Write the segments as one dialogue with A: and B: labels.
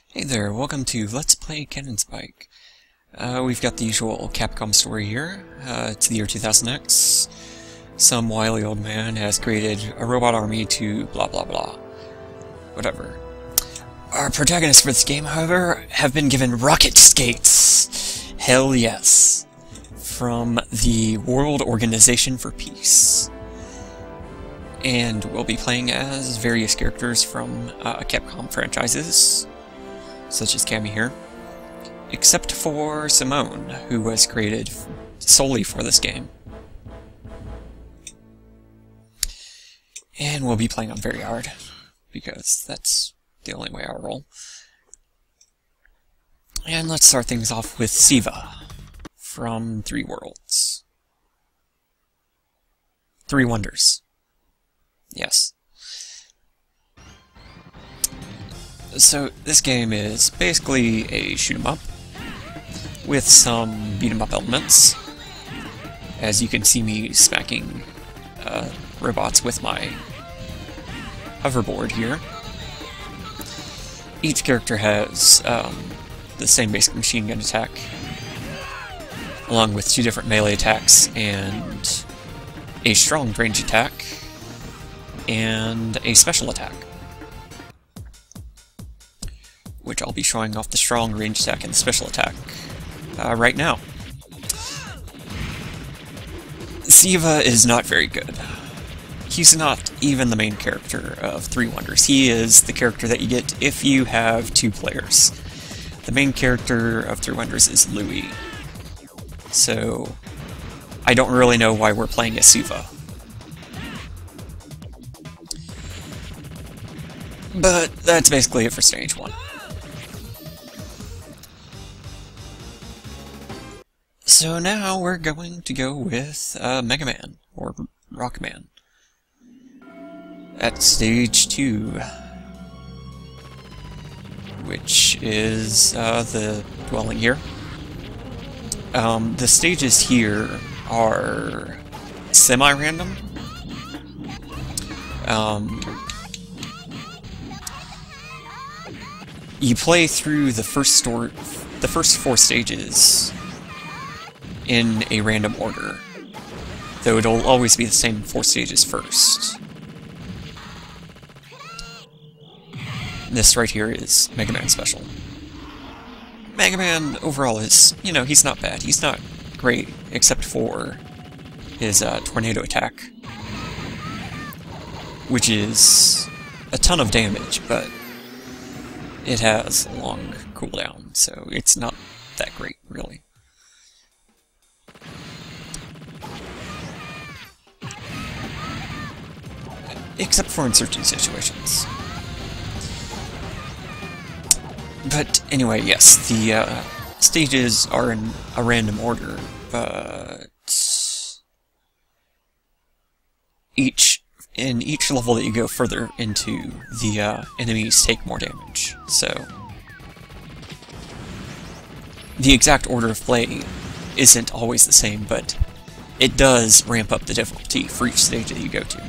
A: Hey there, welcome to Let's Play Cannon Spike. We've got the usual Capcom story here. It's the year 2000X. Some wily old man has created a robot army to blah blah blah. Whatever. Our protagonists for this game, however, have been given rocket skates. Hell yes. From the World Organization for Peace. And we'll be playing as various characters from Capcom franchises, such as Cammy here, except for Simone, who was created solely for this game. And we'll be playing on very hard, because that's the only way I'll roll. And let's start things off with Siva, from Three Worlds. Three Wonders. Yes. So, this game is basically a shoot-'em-up, with some beat-'em-up elements. As you can see me smacking robots with my hoverboard here. Each character has the same basic machine gun attack, along with two different melee attacks, and a strong range attack, and a special attack, which I'll be showing off the strong range attack and the special attack right now. Siva is not very good. He's not even the main character of Three Wonders. He is the character that you get if you have two players. The main character of Three Wonders is Louis. So, I don't really know why we're playing as Siva. But that's basically it for stage one. So now we're going to go with Mega Man, or Rockman, at stage 2, which is the dwelling here. The stages here are semi-random. You play through the first 4 stages in a random order, though it'll always be the same 4 stages first. This right here is Mega Man Special. Mega Man overall is, you know, he's not bad. He's not great, except for his tornado attack, which is a ton of damage, but it has a long cooldown, so it's not that great, really. Except for in certain situations. But anyway, yes, the stages are in a random order, but in each level that you go further into, the enemies take more damage. So the exact order of play isn't always the same, but it does ramp up the difficulty for each stage that you go to.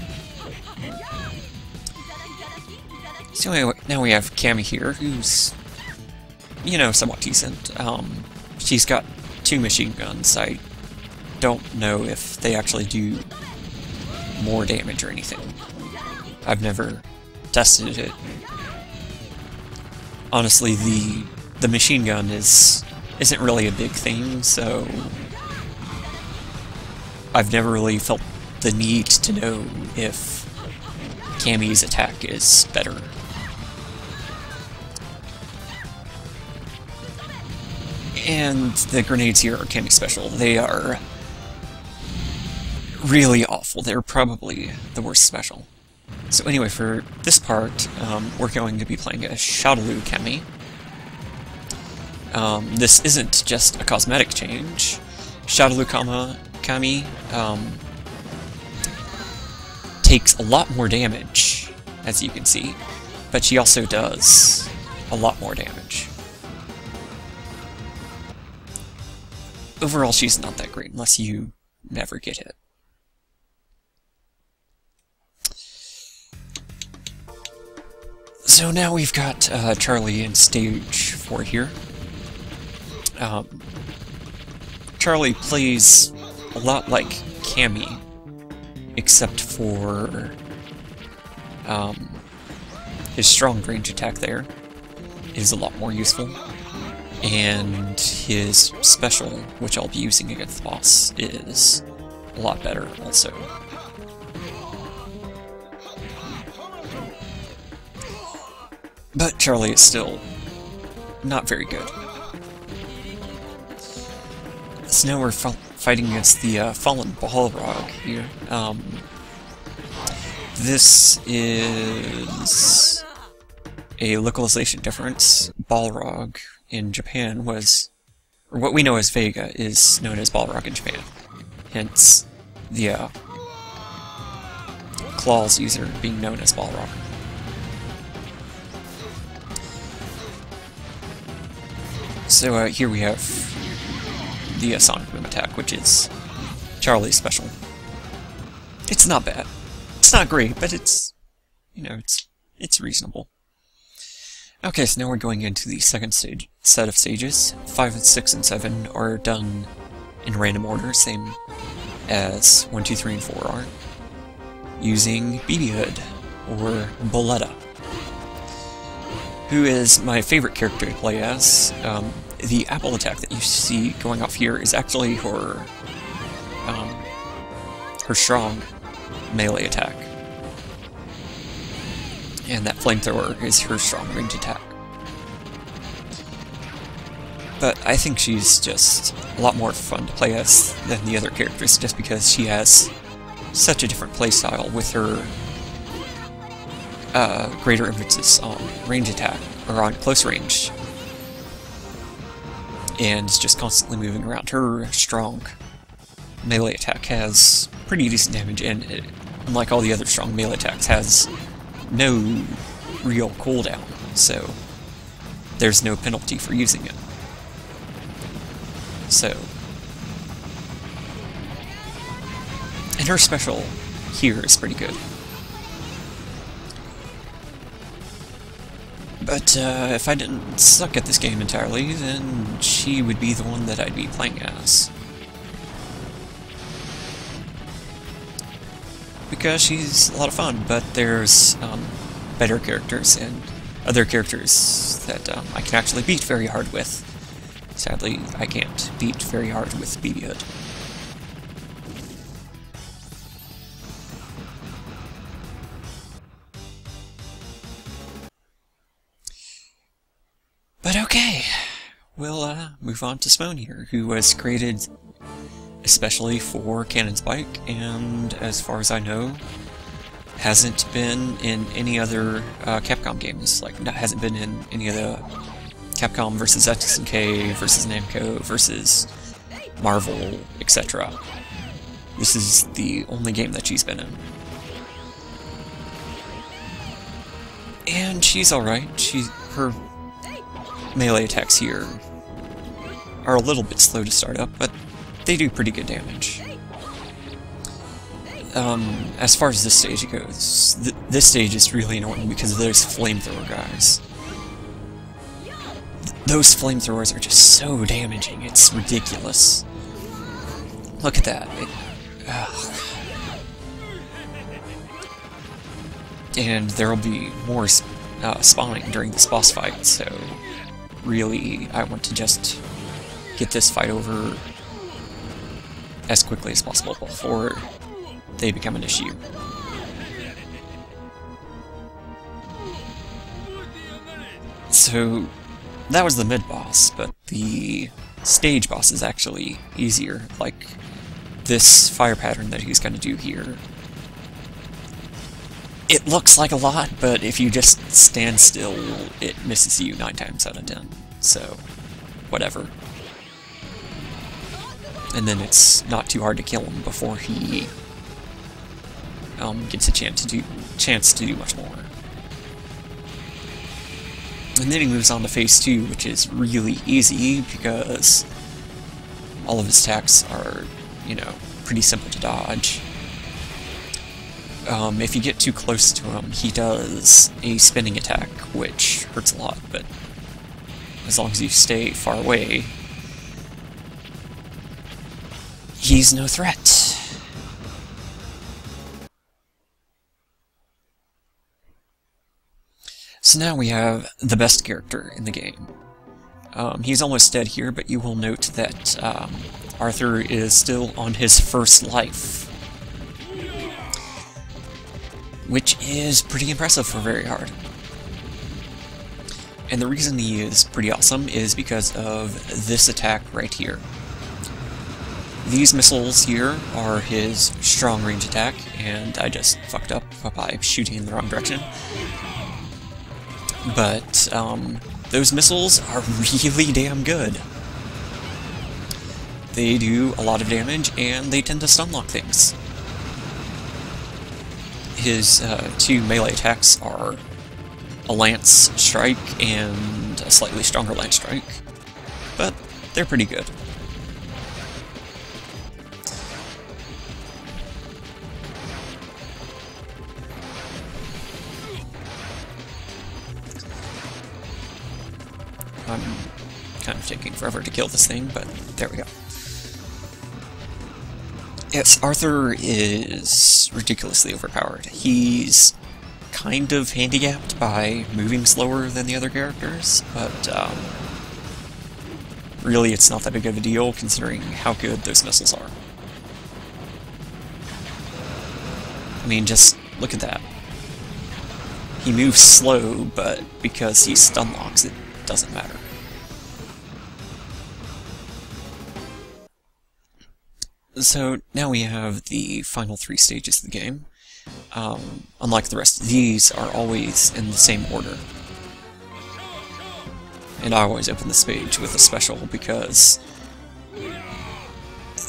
A: So anyway, now we have Cammy here, who's, you know, somewhat decent. She's got 2 machine guns. I don't know if they actually do more damage or anything. I've never tested it. Honestly, the machine gun isn't really a big thing, so I've never really felt the need to know if Cammy's attack is better. And the grenades here are Cammy Special. They are really awful. They're probably the worst special. So anyway, for this part, we're going to be playing a Shadowloo Cammy. This isn't just a cosmetic change. Shadowloo Cammy takes a lot more damage, as you can see, but she also does a lot more damage. Overall, she's not that great unless you never get hit. So now we've got Charlie in stage 4 here. Charlie plays a lot like Cammy, except for his strong range attack there is a lot more useful, and his special, which I'll be using against the boss, is a lot better also. But Charlie is still not very good. So now we're fighting against the Fallen Balrog here. This is a localization difference. Balrog in Japan was, or what we know as Vega is known as Balrog in Japan. Hence, the Claws user being known as Balrog. So here we have the Sonic Boom attack, which is Charlie's special. It's not bad. It's not great, but it's, you know, it's reasonable. Okay, so now we're going into the second set of stages. 5, 6, and 7 are done in random order, same as 1, 2, 3, and 4 are, using BB Hood, or Boletta, who is my favorite character to play as. The apple attack that you see going off here is actually her strong melee attack. And that flamethrower is her strong range attack. But I think she's just a lot more fun to play as than the other characters, just because she has such a different playstyle with her greater emphasis on range attack, or on close range, and is just constantly moving around. Her strong melee attack has pretty decent damage, and it, unlike all the other strong melee attacks, has no real cooldown, so there's no penalty for using it. So, and her special here is pretty good. But if I didn't suck at this game entirely, then she would be the one that I'd be playing as. Because she's a lot of fun, but there's better characters and other characters that I can actually beat very hard with. Sadly, I can't beat very hard with BB Hood. But okay, we'll move on to Smone here, who was created especially for Cannon Spike, and as far as I know, hasn't been in any other Capcom games. Like, hasn't been in any of the Capcom versus SNK versus Namco versus Marvel, etc. This is the only game that she's been in. And she's alright. Her melee attacks here are a little bit slow to start up, but they do pretty good damage. As far as this stage goes, this stage is really annoying because of those flamethrower guys. Those flamethrowers are just so damaging, it's ridiculous. Look at that. And there will be more spawning during this boss fight, so really I want to just get this fight over as quickly as possible before they become an issue. So that was the mid-boss, but the stage boss is actually easier, like this fire pattern that he's going to do here. It looks like a lot, but if you just stand still, it misses you 9 times out of 10, so whatever. And then it's not too hard to kill him before he gets a chance to do much more. And then he moves on to phase 2, which is really easy because all of his attacks are, you know, pretty simple to dodge. if you get too close to him, he does a spinning attack, which hurts a lot, but as long as you stay far away, he's no threat. So now we have the best character in the game. He's almost dead here, but you will note that Arthur is still on his first life, which is pretty impressive for very hard. And the reason he is pretty awesome is because of this attack right here. These missiles here are his strong range attack, and I just fucked up by shooting in the wrong direction. But those missiles are really damn good. They do a lot of damage, and they tend to stun-lock things. His two melee attacks are a lance strike and a slightly stronger lance strike, but they're pretty good. I'm kind of taking forever to kill this thing, but there we go. Yes, Arthur is ridiculously overpowered. He's kind of handicapped by moving slower than the other characters, but really it's not that big of a deal considering how good those missiles are. I mean, just look at that. He moves slow, but because he stun locks, it doesn't matter. So now we have the final 3 stages of the game. Unlike the rest, these are always in the same order. And I always open this page with a special because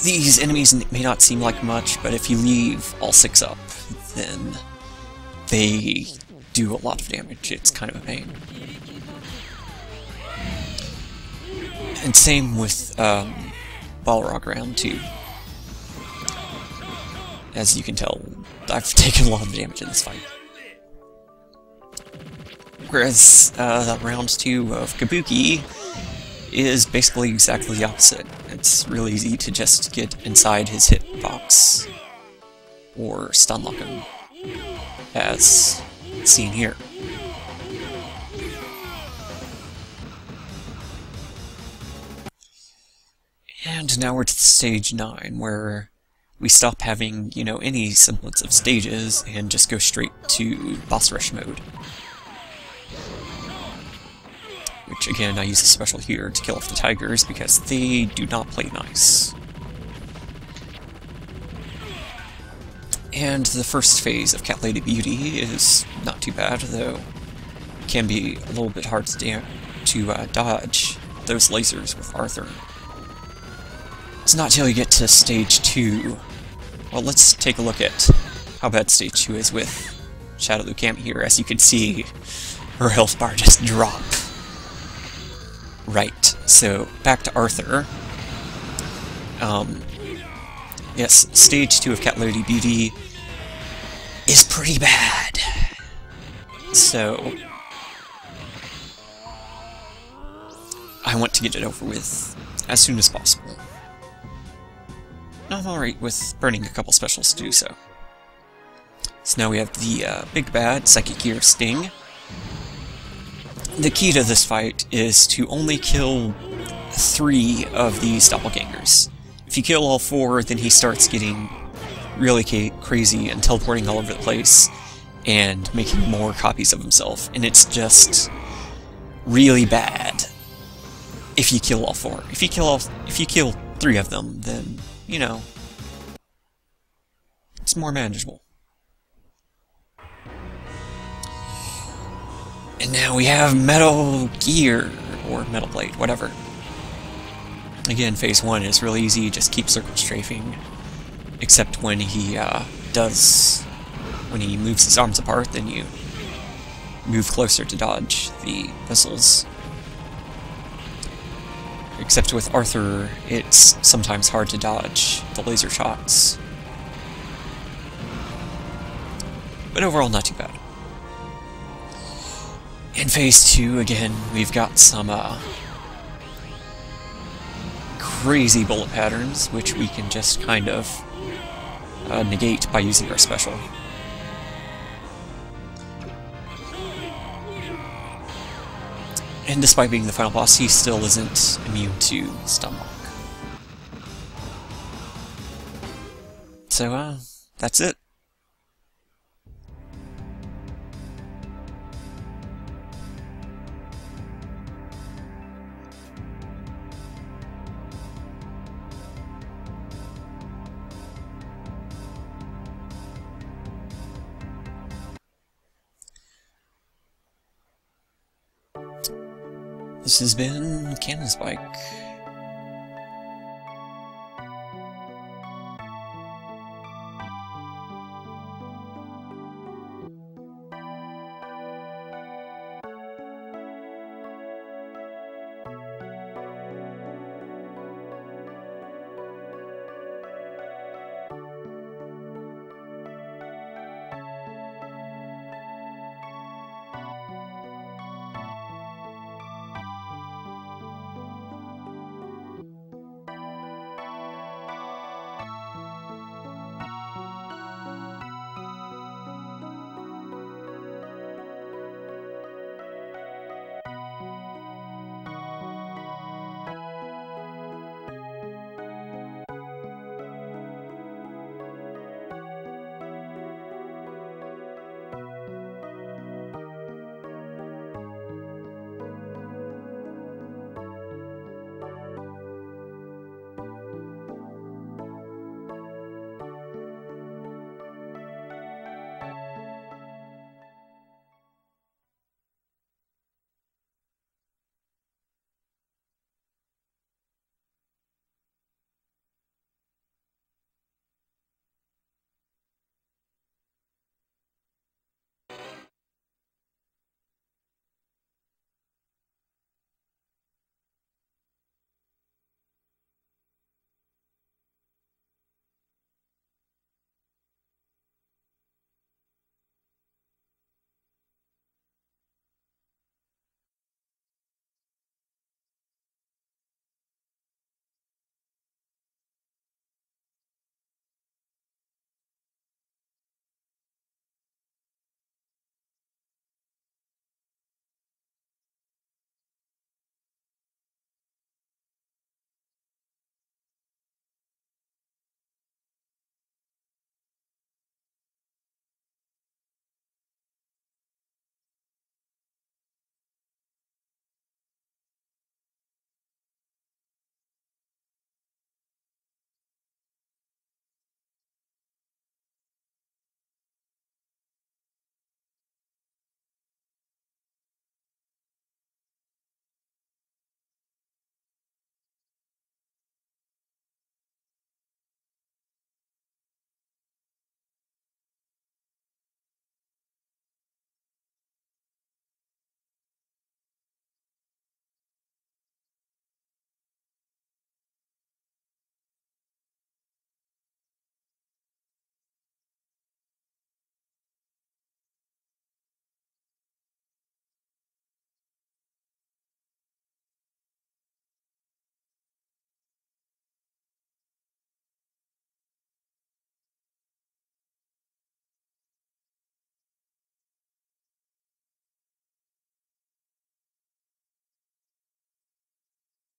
A: these enemies may not seem like much, but if you leave all 6 up, then they do a lot of damage. It's kind of a pain. And same with Balrog round 2. As you can tell, I've taken a lot of damage in this fight. Whereas round 2 of Kabuki is basically exactly the opposite. It's real easy to just get inside his hitbox or stun lock him, as seen here. And now we're to stage 9, where we stop having, you know, any semblance of stages and just go straight to boss rush mode. Which, again, I use a special here to kill off the tigers because they do not play nice. And the first phase of Cat Lady Beauty is not too bad, though it can be a little bit hard to dodge those lasers with Arthur. It's not till you get to stage 2. Well, let's take a look at how bad stage 2 is with Shadow Lucami here. As you can see, her health bar just drop. Right, so back to Arthur. Yes, stage 2 of Cat Lady Beauty is pretty bad. So I want to get it over with as soon as possible. I'm alright with burning a couple specials to do so. So now we have the big bad, Psychic Gear Sting. The key to this fight is to only kill 3 of these doppelgangers. If you kill all 4, then he starts getting really crazy and teleporting all over the place and making more copies of himself, and it's just really bad if you kill all 4. If you kill 3 of them, then, you know, it's more manageable. And now we have Metal Gear, or Metal Blade, whatever. Again, phase 1 is really easy, just keep circle strafing. Except when he moves his arms apart, then you move closer to dodge the missiles. Except with Arthur, it's sometimes hard to dodge the laser shots. but overall not too bad. In Phase 2, again, we've got some crazy bullet patterns, which we can just kind of negate by using our special. And despite being the final boss, he still isn't immune to stun lock. So, that's it. This has been Cannon Spike.